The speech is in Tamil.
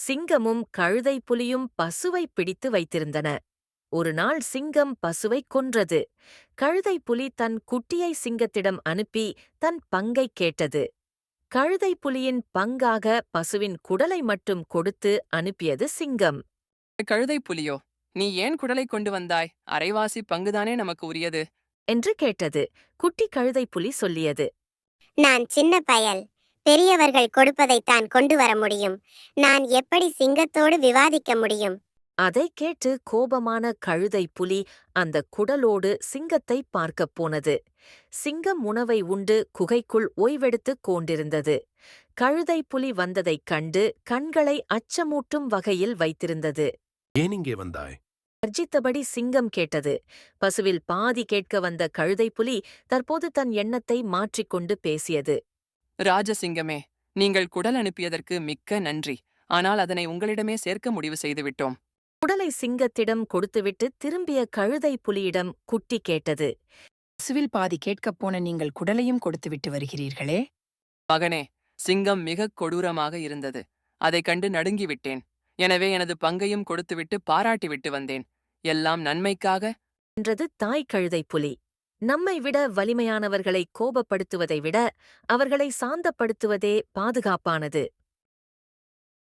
சிங்கமும் கழுதை புலியும் பசுவை பிடித்து வைத்திருந்தன. ஒரு நாள் சிங்கம் பசுவை கொன்றது. கழுதை புலி தன் குட்டியை சிங்கத்திடம் அனுப்பி தன் பங்கைக் கேட்டது. கழுதை புலியின் பங்காக பசுவின் குடலை மட்டும் கொடுத்து அனுப்பியது சிங்கம். கழுதை புலியோ, நீ ஏன் குடலை கொண்டு வந்தாய்? அரைவாசி பங்குதானே நமக்கு உரியது என்று கேட்டது. குட்டி கழுதை புலி சொல்லியது. நான் சின்ன பயல். பெரியவர்கள் கொடுப்பதைத்தான் கொண்டு வர முடியும். நான் எப்படி சிங்கத்தோடு விவாதிக்க முடியும்? அதைக் கேட்டு கோபமான கழுதை புலி அந்த குடலோடு சிங்கத்தை பார்க்கப் போனது. சிங்கம் உணவை உண்டு குகைக்குள் ஓய்வெடுத்துக் கொண்டிருந்தது. கழுதை புலி வந்ததைக் கண்டு கண்களை அச்சமூட்டும் வகையில் வைத்திருந்தது. ஏன் இங்கே வந்தாய்? கர்ஜித்தபடி சிங்கம் கேட்டது. பசுவில் பாதி கேட்க வந்த கழுதை புலி தற்போது தன் எண்ணத்தை மாற்றிக்கொண்டு பேசியது. ராஜசிங்கமே, நீங்கள் குடல் அனுப்பியதற்கு மிக்க நன்றி. ஆனால் அதனை உங்களிடமே சேர்க்க முடிவு செய்துவிட்டோம். குடலை சிங்கத்திடம் கொடுத்துவிட்டு திரும்பிய கழுதை புலியிடம் குட்டி கேட்டது. பசுவில் பாதி கேட்கப் போன நீங்கள் குடலையும் கொடுத்துவிட்டு வருகிறீர்களே. மகனே, சிங்கம் மிகக் கொடூரமாக இருந்தது. அதைக் கண்டு நடுங்கிவிட்டேன். எனவே எனது பங்கையும் கொடுத்துவிட்டு பாராட்டிவிட்டு வந்தேன். எல்லாம் நன்மைக்காக என்றது தாய் கழுதை புலி. நம்மை விட வலிமையானவர்களை கோபப்படுத்துவதை விட அவர்களை சாந்தப்படுத்துவதே பாதுகாப்பானது.